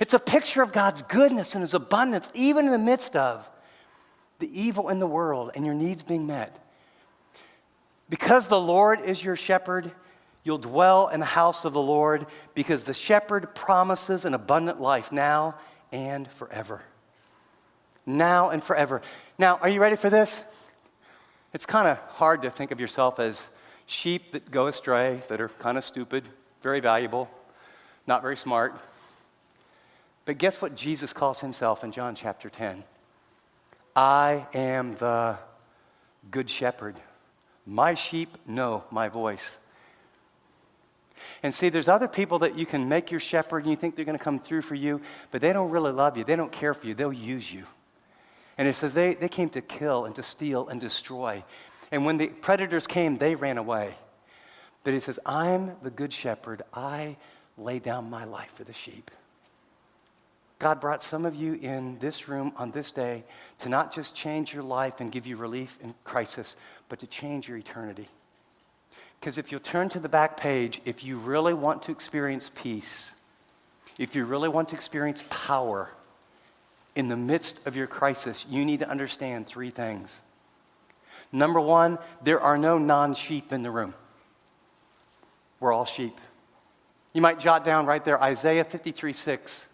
It's a picture of God's goodness and his abundance, even in the midst of the evil in the world and your needs being met. Because the Lord is your shepherd, you'll dwell in the house of the Lord, because the shepherd promises an abundant life now and forever. Now and forever. Now, are you ready for this? It's kind of hard to think of yourself as sheep that go astray, that are kind of stupid, very valuable, not very smart. But guess what Jesus calls himself in John chapter 10? I am the good shepherd. My sheep know my voice. And see, there's other people that you can make your shepherd and you think they're going to come through for you, but they don't really love you. They don't care for you. They'll use you. And it says they came to kill and to steal and destroy. And when the predators came, they ran away. But it says, I'm the good shepherd. I lay down my life for the sheep. God brought some of you in this room on this day to not just change your life and give you relief in crisis, but to change your eternity. Because if you'll turn to the back page, if you really want to experience peace, if you really want to experience power in the midst of your crisis, you need to understand three things. Number one, there are no non-sheep in the room. We're all sheep. You might jot down right there, Isaiah 53:6.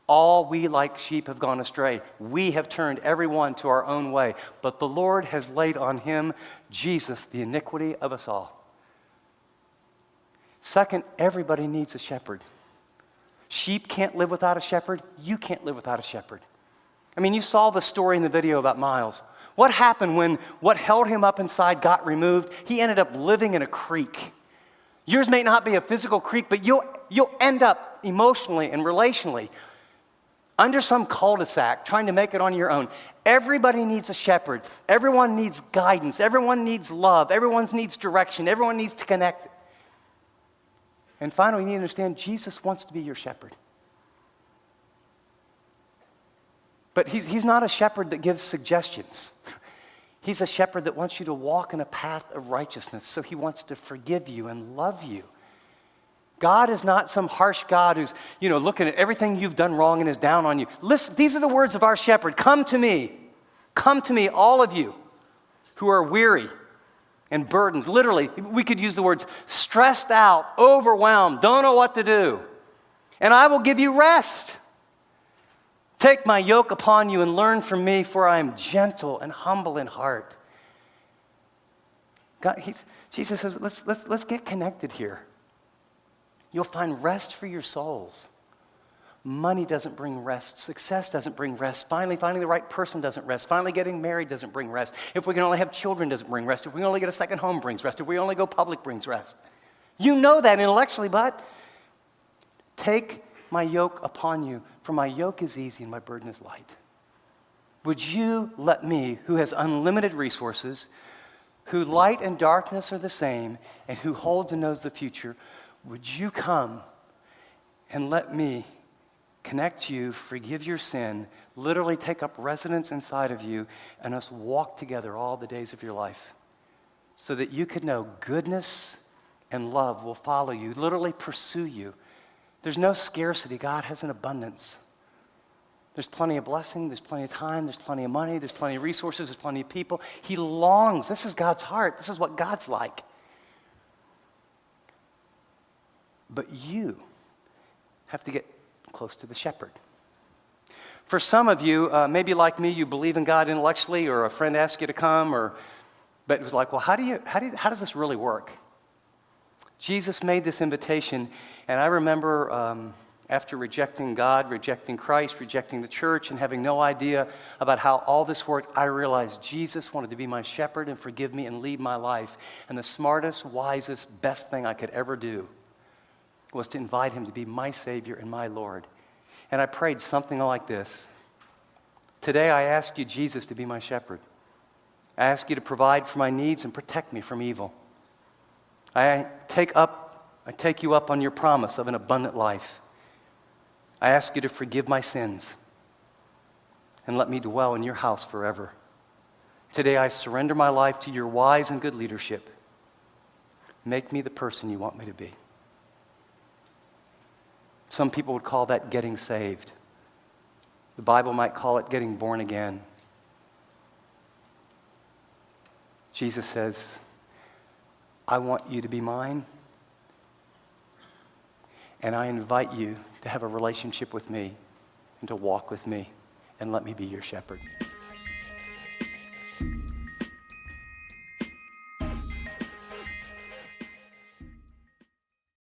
All we like sheep have gone astray. We have turned everyone to our own way. But the Lord has laid on him, Jesus, the iniquity of us all. Second, everybody needs a shepherd. Sheep can't live without a shepherd. You can't live without a shepherd. I mean, you saw the story in the video about Miles. What happened when what held him up inside got removed? He ended up living in a creek. Yours may not be a physical creek, but you'll end up emotionally and relationally under some cul-de-sac, trying to make it on your own. Everybody needs a shepherd. Everyone needs guidance. Everyone needs love. Everyone needs direction. Everyone needs to connect. And finally, you need to understand Jesus wants to be your shepherd. But he's not a shepherd that gives suggestions. He's a shepherd that wants you to walk in a path of righteousness. So he wants to forgive you and love you. God is not some harsh God who's, looking at everything you've done wrong and is down on you. Listen, these are the words of our shepherd. Come to me, all of you who are weary and burdened. Literally, we could use the words stressed out, overwhelmed, don't know what to do. And I will give you rest. Take my yoke upon you and learn from me, for I am gentle and humble in heart. Jesus says, let's get connected here. You'll find rest for your souls. Money doesn't bring rest. Success doesn't bring rest. Finally, finding the right person doesn't rest. Finally, getting married doesn't bring rest. If we can only have children doesn't bring rest. If we only get a second home brings rest. If we only go public brings rest. You know that intellectually, but take my yoke upon you, for my yoke is easy and my burden is light. Would you let me, who has unlimited resources, who light and darkness are the same, and who holds and knows the future, would you come and let me connect you, forgive your sin, literally take up residence inside of you, and us walk together all the days of your life so that you could know goodness and love will follow you, literally pursue you. There's no scarcity. God has an abundance. There's plenty of blessing, there's plenty of time, there's plenty of money, there's plenty of resources, there's plenty of people. He longs. This is God's heart. This is what God's like. But you have to get close to the shepherd. For some of you, maybe like me, you believe in God intellectually, or a friend asked you to come, but it was like, well, how does this really work? Jesus made this invitation, and I remember after rejecting God, rejecting Christ, rejecting the church, and having no idea about how all this worked, I realized Jesus wanted to be my shepherd and forgive me and lead my life. And the smartest, wisest, best thing I could ever do was to invite him to be my Savior and my Lord. And I prayed something like this. Today I ask you, Jesus, to be my shepherd. I ask you to provide for my needs and protect me from evil. I take you up on your promise of an abundant life. I ask you to forgive my sins and let me dwell in your house forever. Today I surrender my life to your wise and good leadership. Make me the person you want me to be. Some people would call that getting saved. The Bible might call it getting born again. Jesus says, I want you to be mine, and I invite you to have a relationship with me and to walk with me and let me be your shepherd.